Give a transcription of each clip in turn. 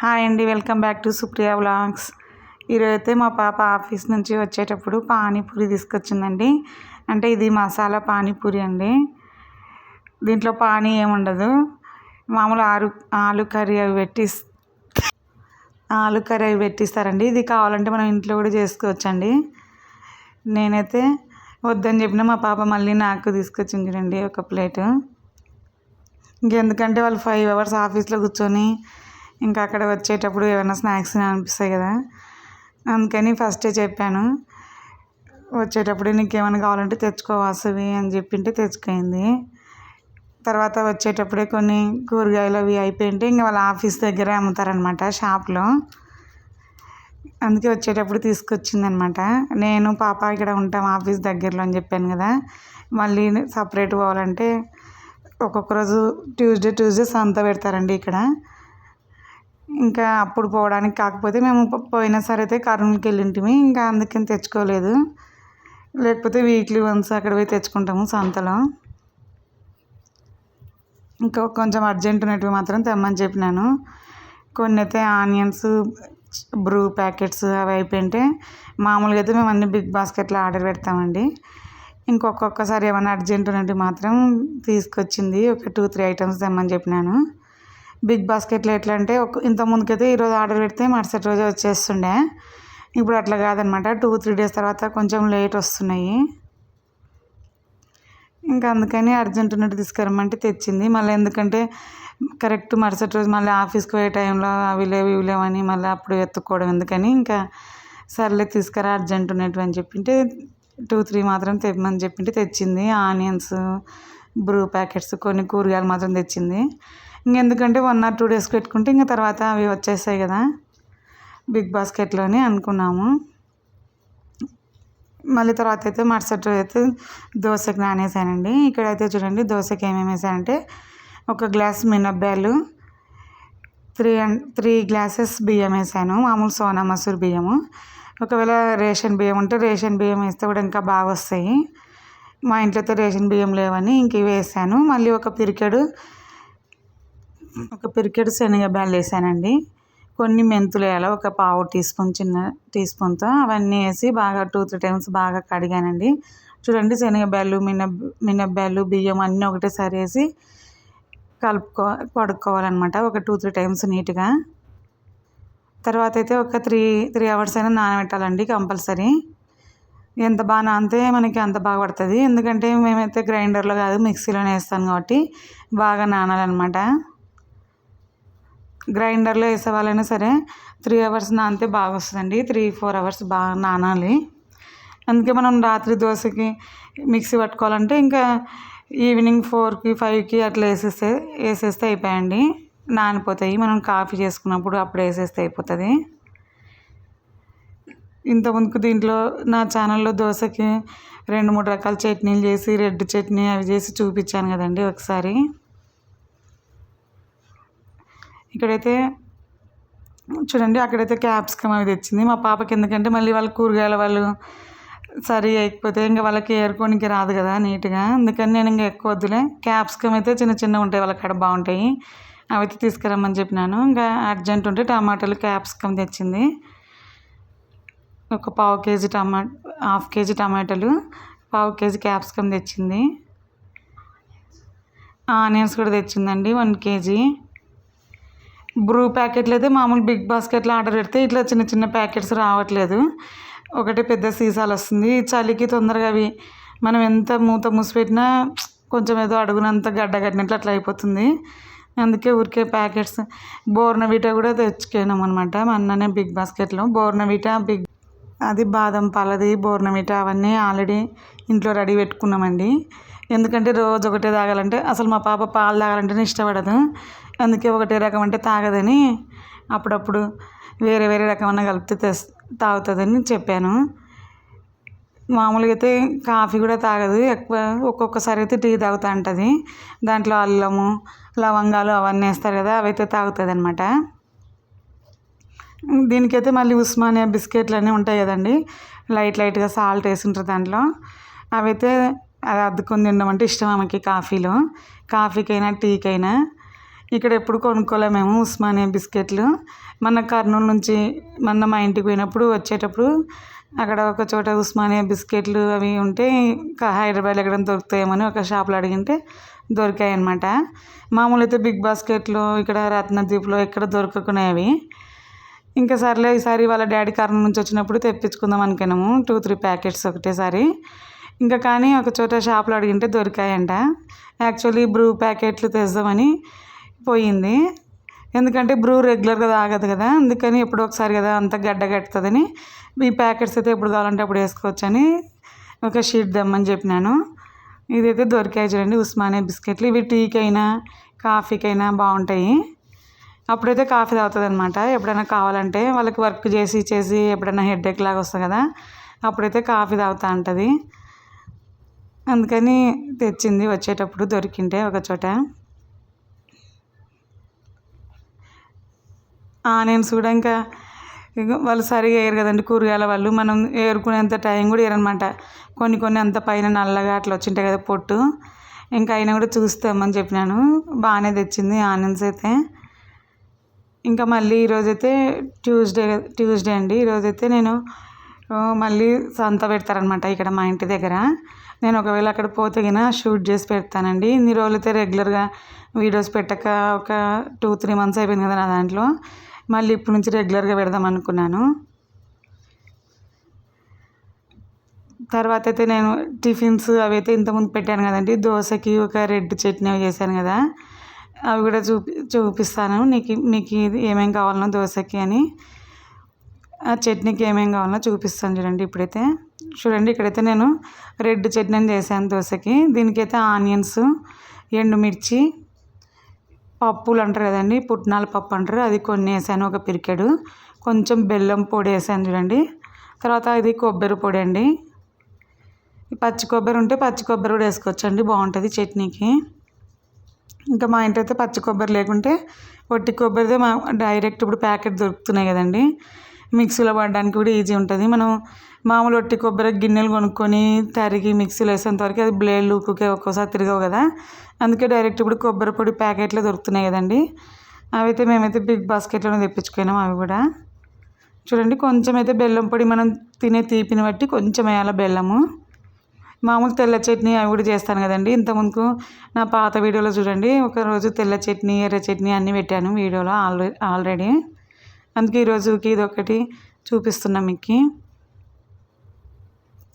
Hi అండి, welcome back to Supriya vlogs. ఈరోజైతే మా పాప ఆఫీస్ నుంచి వచ్చేటప్పుడు పానీపూరి తీసుకొచ్చిందండి. అంటే ఇది మసాలా పానీపూరి అండి. దీంట్లో పానీ ఏముండదు, మామూలు ఆలు కర్రీ అవి పెట్టిస్తారండి. ఇది కావాలంటే మనం ఇంట్లో కూడా చేసుకోవచ్చండి. నేనైతే వద్దని చెప్పిన మా పాప మళ్ళీ నాకు తీసుకొచ్చింది రండి ఒక ప్లేటు. ఇంకెందుకంటే వాళ్ళు 5 hours ఆఫీస్లో కూర్చొని ఇంకా అక్కడ వచ్చేటప్పుడు ఏమైనా స్నాక్స్ అనిపిస్తాయి కదా, అందుకని ఫస్టే చెప్పాను, వచ్చేటప్పుడు నీకు ఏమైనా కావాలంటే తెచ్చుకోవాల్సివి అని చెప్పింటే తెచ్చుకుంది. తర్వాత వచ్చేటప్పుడే కొన్ని కూరగాయలు అవి అయిపోయింటే ఇంకా వాళ్ళ ఆఫీస్ దగ్గరే అమ్ముతారనమాట షాప్లో, అందుకే వచ్చేటప్పుడు తీసుకొచ్చిందనమాట. నేను పాప ఇక్కడ ఉంటాం ఆఫీస్ దగ్గరలో అని చెప్పాను కదా, మళ్ళీ సపరేట్ పోవాలంటే ఒక్కొక్క రోజు ట్యూస్డే సంత పెడతారండి ఇక్కడ. ఇంకా అప్పుడు పోవడానికి కాకపోతే మేము పోయిన సరే అయితే కర్నూలుకి వెళ్ళింటిమి, ఇంకా అందుకని తెచ్చుకోలేదు. లేకపోతే వీక్లీ వన్స్ అక్కడ పోయి తెచ్చుకుంటాము సంతలో. ఇంకా కొంచెం అర్జెంట్ ఉన్నట్టు మాత్రం తెమ్మని చెప్పినాను. కొన్ని అయితే ఆనియన్స్, బ్రూ ప్యాకెట్స్ అవి అయిపోయింటే మామూలుగా అయితే మేము అన్ని బిగ్ బాస్కెట్లో ఆర్డర్ పెడతామండి. ఇంకొకసారి ఏమైనా అర్జెంట్ ఉన్నట్టు మాత్రం తీసుకొచ్చింది, ఒక 2-3 items తెమ్మని చెప్పినాను. బిగ్ బాస్కెట్లో ఎట్లా అంటే ఇంత ముందుకైతే ఈరోజు ఆర్డర్ పెడితే మరుసటి రోజు వచ్చేస్తుండే, ఇప్పుడు అట్లా కాదనమాట. 2-3 days తర్వాత కొంచెం లేట్ వస్తున్నాయి. ఇంకా అందుకని అర్జెంట్ ఉన్నట్టు తీసుకురమ్మంటే తెచ్చింది. మళ్ళీ ఎందుకంటే కరెక్ట్ మరుసటి రోజు మళ్ళీ ఆఫీస్కి పోయే టైంలో అవి లేవని మళ్ళీ అప్పుడు ఎత్తుక్కోవడం ఎందుకని, ఇంకా సర్లే తీసుకురా అర్జెంట్ ఉన్నట్టు అని చెప్పింటే 2-3 మాత్రం తెమ్మని చెప్పింటే తెచ్చింది. ఆనియన్స్, బ్రూ ప్యాకెట్స్, కొన్ని కూరగాయలు మాత్రం తెచ్చింది. ఇంకెందుకంటే 1 or 2 days పెట్టుకుంటే ఇంకా తర్వాత అవి వచ్చేస్తాయి కదా బిగ్ బాస్కెట్లోని అనుకున్నాము. మళ్ళీ తర్వాత అయితే మరుసటి రోజు అయితే దోశకి నానేసానండి. ఇక్కడైతే చూడండి దోశకి ఏమేమి వేసానంటే, ఒక గ్లాస్ మినప్పాలు, 3 glasses బియ్యం వేసాను, మామూలు సోనా మసూర్ బియ్యము. ఒకవేళ రేషన్ బియ్యం ఉంటే రేషన్ బియ్యం వేస్తే కూడా ఇంకా బాగా వస్తాయి. మా ఇంట్లో అయితే రేషన్ బియ్యం లేవని ఇంక ఇవి వేసాను. మళ్ళీ ఒక పిరికెడు శనగబ్యాలు వేసానండి. కొన్ని మెంతులు వేయాలి, ఒక 1/2 teaspoon చిన్న టీస్పూన్తో అవన్నీ వేసి బాగా 2-3 times బాగా కడిగానండి. చూడండి శనగబ్యాలు, మినప్పాలు, బియ్యం అన్నీ ఒకటేసారి వేసి కడుక్కోవాలన్నమాట ఒక 2-3 times నీట్గా. తర్వాత అయితే ఒక 3 hours అయినా నానబెట్టాలండి కంపల్సరీ. ఎంత బాగా నానితే మనకి అంత బాగా పడుతుంది. ఎందుకంటే మేమైతే గ్రైండర్లో కాదు మిక్సీలోనే వేస్తాను కాబట్టి బాగా నానాలన్నమాట. గ్రైండర్లో వేసే వాళ్ళైనా సరే 3 hours నానితే బాగా వస్తుందండి. 3-4 hours బాగా నానాలి. అందుకే మనం రాత్రి దోశకి మిక్సీ పట్టుకోవాలంటే ఇంకా ఈవినింగ్ 4కి 5కి అట్లా వేసేస్తే అయిపోయాయండి, నానిపోతాయి. మనం కాఫీ చేసుకున్నప్పుడు అప్పుడు వేసేస్తే అయిపోతుంది. ఇంతకుముందుకు దీంట్లో నా ఛానల్లో దోశకి 2-3 రకాల చట్నీలు చేసి, రెడ్ చట్నీ అవి చేసి చూపించాను కదండి ఒకసారి. ఇక్కడైతే చూడండి అక్కడైతే క్యాప్సికమ్ అవి తెచ్చింది మా పాపకి. ఎందుకంటే మళ్ళీ వాళ్ళ కూరగాయల వాళ్ళు సరి అయిపోతే ఇంకా వాళ్ళకి ఏరుకోనికి రాదు కదా నీట్గా, అందుకని నేను ఇంకా ఎక్కువ వద్దులే, క్యాప్సికమ్ అయితే చిన్నగా ఉంటాయి వాళ్ళ కాడ బాగుంటాయి, అవి అయితే తీసుకురమ్మని చెప్పినాను. ఇంకా అర్జెంట్ ఉంటే టమాటాలు, క్యాప్సికమ్ తెచ్చింది. ఒక 1/2 kg టమాటాలు, 1/2 kg క్యాప్సికమ్ తెచ్చింది. ఆనియన్స్ కూడా తెచ్చిందండి 1 kg. బ్రూ ప్యాకెట్లు అయితే మామూలు బిగ్ బాస్కెట్లో ఆర్డర్ పెడితే ఇట్లా చిన్న ప్యాకెట్స్ రావట్లేదు, ఒకటి పెద్ద సీసాలు వస్తుంది. చలికి తొందరగా అవి మనం ఎంత మూత మూసిపెట్టినా కొంచెం ఏదో అడుగునంత గడ్డ కట్టినట్లు అట్లా అయిపోతుంది. అందుకే ఊరికే ప్యాకెట్స్. బోర్నవిటా కూడా తెచ్చుకున్నాం అనమాట మొన్ననే బిగ్ బాస్కెట్లో. బోర్నవిటా అది బాదం పాలది బోర్నవిటా అవన్నీ ఆల్రెడీ ఇంట్లో రెడీ పెట్టుకున్నామండి. ఎందుకంటే రోజు ఒకటే తాగాలంటే అసలు మా పాప పాలు తాగాలంటేనే ఇష్టపడదు, అందుకే ఒకటే రకం అంటే తాగదని అప్పుడప్పుడు వేరే రకమన్నా కలిపితే తాగుతుందని చెప్పాను. మామూలుగా అయితే కాఫీ కూడా తాగదు ఎక్కువ, ఒక్కొక్కసారి అయితే టీ తాగుతూ ఉంటుంది. దాంట్లో అల్లము, లవంగాలు అవన్నీ వేస్తారు కదా, అవైతే తాగుతుంది అనమాట. దీనికైతే మళ్ళీ ఉస్మానియా బిస్కెట్లు అన్నీ ఉంటాయి కదండి, లైట్గా సాల్ట్ వేసి ఉంటారు దాంట్లో, అవైతే అది అద్దుకొని తినడం అంటే ఇష్టం ఆమెకి. కాఫీకైనా టీకైనా ఇక్కడ ఎప్పుడు కొనుక్కోలేము మేము ఉస్మానియా బిస్కెట్లు. మన కర్నూలు నుంచి మా ఇంటికి పోయినప్పుడు వచ్చేటప్పుడు అక్కడ ఒక చోట ఉస్మానియా బిస్కెట్లు అవి ఉంటే హైదరాబాద్లో ఎక్కడ దొరుకుతాయేమని ఒక షాప్లో అడిగింటే దొరికాయి అన్నమాట. మామూలు అయితే బిగ్ బాస్కెట్లో ఇక్కడ రత్నదీప్లో ఎక్కడ దొరకకున్నాయి అవి. ఇంకా సర్లే ఈసారి వాళ్ళ డాడీ కర్నూలు నుంచి వచ్చినప్పుడు తెప్పించుకుందాం అనుకున్నాము 2-3 ప్యాకెట్స్ ఒకటేసారి. ఇంకా కానీ ఒక చోట షాప్లో అడిగింటే దొరికాయంట. యాక్చువల్లీ బ్రూ ప్యాకెట్లు తెద్దామని పోయింది. ఎందుకంటే బ్రూ రెగ్యులర్గా తాగదు కదా, అందుకని ఎప్పుడో ఒకసారి కదా అంత గడ్డ కట్టుతుందని ఈ ప్యాకెట్స్ అయితే ఎప్పుడు కావాలంటే అప్పుడు వేసుకోవచ్చని ఒక షీట్ దమ్మని చెప్పినాను. ఇదైతే దొరికాయి చూడండి ఉస్మానియా బిస్కెట్లు. ఇవి టీకైనా కాఫీకైనా బాగుంటాయి. అప్పుడైతే కాఫీ తాగుతుంది అనమాట. ఎప్పుడైనా కావాలంటే వాళ్ళకి వర్క్ చేసి చేసి ఎప్పుడైనా హెడేక్ లాగా వస్తుంది కదా, అప్పుడైతే కాఫీ తాగుతూ ఉంటుంది. అందుకని తెచ్చింది వచ్చేటప్పుడు దొరికింటే ఒక చోట. ఆనియన్స్ కూడా ఇంకా వాళ్ళు సరిగా వేయరు కదండి కూరగాయల వాళ్ళు, మనం ఏరుకునేంత టైం కూడా వేయరనమాట. కొన్ని అంత పైన నల్లగా అట్లా వచ్చింటాయి కదా పొట్టు, ఇంకా అయినా కూడా చూస్తామని చెప్పినాను. బాగానే తెచ్చింది ఆనియన్స్ అయితే. ఇంకా మళ్ళీ ఈరోజైతే ట్యూస్డే అండి. ఈరోజైతే నేను మళ్ళీ సంత పెడతారనమాట ఇక్కడ మా ఇంటి దగ్గర. నేను ఒకవేళ అక్కడ పోతే గిన షూట్ చేసి పెడతానండి. ఇన్ని రోజులైతే రెగ్యులర్గా వీడియోస్ పెట్టక ఒక 2-3 మంత్స్ అయిపోయింది కదా నా దాంట్లో. మళ్ళీ ఇప్పటి నుంచి రెగ్యులర్గా పెడదాం అనుకున్నాను. తర్వాత అయితే నేను టిఫిన్స్ అవి అయితే ఇంతకుముందు పెట్టాను కదండి. దోశకి ఒక రెడ్ చట్నీ అవి చేశాను కదా, అవి కూడా చూపిస్తాను మీకు ఇది ఏమేమి కావాలనో దోశకి అని, ఆ చట్నీకి ఏమేమి కావాలనో చూపిస్తాను చూడండి. ఇప్పుడైతే చూడండి, ఇక్కడైతే నేను రెడ్ చట్నీ చేశాను దోశకి. దీనికైతే ఆనియన్స్, ఎండుమిర్చి, పప్పులు అంటారు కదండి, పుట్నాల పప్పు అంటారు, అది కొన్ని వేసాను, ఒక పిరికెడు. కొంచెం బెల్లం పొడి వేసాను చూడండి. తర్వాత ఇది కొబ్బరి పొడి అండి. పచ్చి కొబ్బరి ఉంటే పచ్చి కొబ్బరి కూడా వేసుకోవచ్చు అండి, బాగుంటుంది చట్నీకి. ఇంకా మా ఇంట్లో అయితే పచ్చి కొబ్బరి లేకుంటే ఒట్టి కొబ్బరిదే డైరెక్ట్ ఇప్పుడు ప్యాకెట్ దొరుకుతున్నాయి కదండి, మిక్సీలో పడడానికి కూడా ఈజీ ఉంటుంది. మనం మామూలు ఒట్టి కొబ్బరి గిన్నెలు కొనుక్కొని తరిగి మిక్సీలో వేసేంత వరకు అది బ్లేడ్లు ఊకే ఒక్కోసారి తిరగవు కదా, అందుకే డైరెక్ట్ ఇప్పుడు కొబ్బరి పొడి ప్యాకెట్లో దొరుకుతున్నాయి కదండి. అవైతే మేమైతే బిగ్ బాస్కెట్లోనే తెప్పించుకున్నాం. అవి కూడా చూడండి, కొంచెం అయితే బెల్లం పొడి మనం తినే తీపిని బట్టి కొంచెం వేయాలి బెల్లము. మామూలు తెల్ల చట్నీ అవి కూడా చేస్తాను కదండి. ఇంతకుముందుకు నా పాత వీడియోలో చూడండి, ఒకరోజు తెల్ల చట్నీ ఎర్ర చట్నీ అన్నీ పెట్టాను వీడియోలో ఆల్రెడీ. అందుకే ఈరోజుకి ఇది ఒకటి చూపిస్తున్నాం మీకు.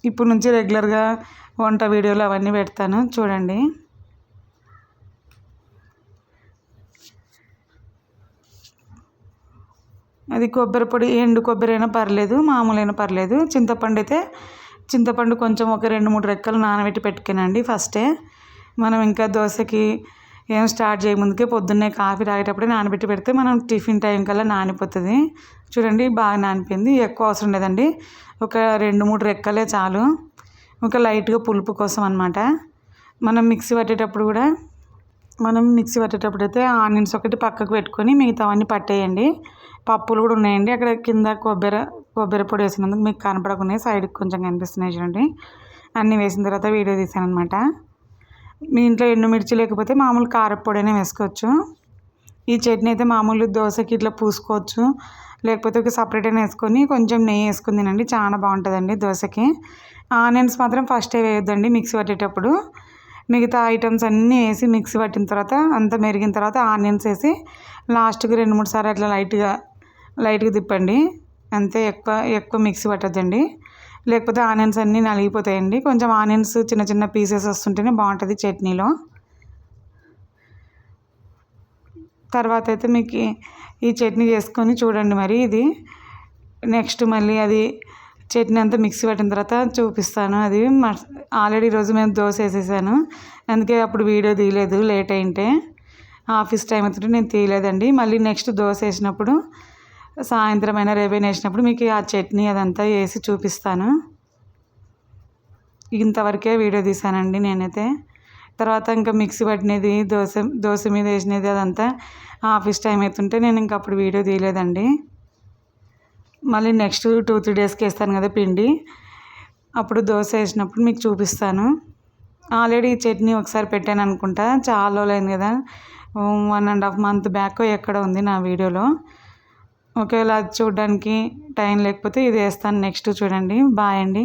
ఇప్పుడు నుంచి రెగ్యులర్గా వంట వీడియోలు అవన్నీ పెడతాను చూడండి. అది కొబ్బరి పొడి, ఎండు కొబ్బరి అయినా పర్లేదు, మామూలు అయినా పర్లేదు. చింతపండు కొంచెం ఒక 2-3 రెక్కలు నానబెట్టి పెట్టుకునండి ఫస్టే. మనం ఇంకా దోశకి ఏం స్టార్ట్ చేయముందుకే పొద్దున్నే కాఫీ తాగేటప్పుడే నానబెట్టి పెడితే మనం టిఫిన్ టైం కల్లా నానిపోతుంది. చూడండి బాగా నానిపోయింది, ఎక్కువ అవసరం లేదండి, ఒక 2-3 రెక్కలే చాలు. ఒక లైట్గా పులుపు కోసం అనమాట. మనం మిక్సీ పట్టేటప్పుడు అయితే ఆనియన్స్ ఒకటి పక్కకు పెట్టుకొని మిగతావన్నీ పట్టేయండి. పప్పులు కూడా ఉన్నాయండి అక్కడ కింద, కొబ్బరి పొడి వేసినందుకు మీకు కనపడకున్నాయి, సైడ్కి కొంచెం కనిపిస్తున్నాయి చూడండి. అన్నీ వేసిన తర్వాత వీడియో తీసాను అనమాట. మీ ఇంట్లో ఎండుమిర్చి లేకపోతే మామూలు కారపొడి అయినా వేసుకోవచ్చు. ఈ చట్నీ అయితే మామూలు దోశకి ఇట్లా పూసుకోవచ్చు, లేకపోతే ఒక సపరేట్ అయినా వేసుకొని కొంచెం నెయ్యి వేసుకుని తినండి, చాలా బాగుంటుందండి దోశకి. ఆనియన్స్ మాత్రం ఫస్టే వేయొద్దండి మిక్సీ పట్టేటప్పుడు. మిగతా ఐటమ్స్ అన్నీ వేసి మిక్సీ పట్టిన తర్వాత అంతా మెరిగిన తర్వాత ఆనియన్స్ వేసి లాస్ట్కి 2-3 సార్లు అట్లా లైట్గా తిప్పండి అంతే. ఎక్కువ మిక్సీ పట్టద్దండి, లేకపోతే ఆనియన్స్ అన్నీ నలిగిపోతాయండి. కొంచెం ఆనియన్స్ చిన్న చిన్న పీసెస్ వస్తుంటేనే బాగుంటుంది చట్నీలో. తర్వాత అయితే మీకు ఈ చట్నీ చేసుకొని చూడండి. మరి ఇది నెక్స్ట్ మళ్ళీ అది చట్నీ అంతా మిక్సీ పట్టిన తర్వాత చూపిస్తాను. అది ఆల్రెడీ ఈరోజు మేము దోశ వేసేసాను, అందుకే అప్పుడు వీడియో తీయలేదు, లేట్ అయింటే ఆఫీస్ టైం అవుతుంటే నేను తీయలేదండి. మళ్ళీ నెక్స్ట్ దోశ వేసినప్పుడు సాయంత్రం అయినా రేపైనా వేసినప్పుడు మీకు ఆ చట్నీ అదంతా వేసి చూపిస్తాను. ఇంతవరకే వీడియో తీసానండి నేనైతే. తర్వాత ఇంకా మిక్సీ పట్టినది దోశ మీద వేసినది అదంతా ఆఫీస్ టైం అవుతుంటే నేను ఇంకా అప్పుడు వీడియో తీయలేదండి. మళ్ళీ నెక్స్ట్ 2-3 డేస్కి వేస్తాను కదా పిండి, అప్పుడు దోశ వేసినప్పుడు మీకు చూపిస్తాను. ఆల్రెడీ ఈ చట్నీ ఒకసారి పెట్టాను అనుకుంటా, చాలా రోజులు అయింది కదా, 1.5 మంత్ బ్యాక్ ఎక్కడ ఉంది నా వీడియోలో. ఒకవేళ అది చూడడానికి టైం లేకపోతే ఇది వేస్తాను నెక్స్ట్. చూడండి. బాయ్ అండి.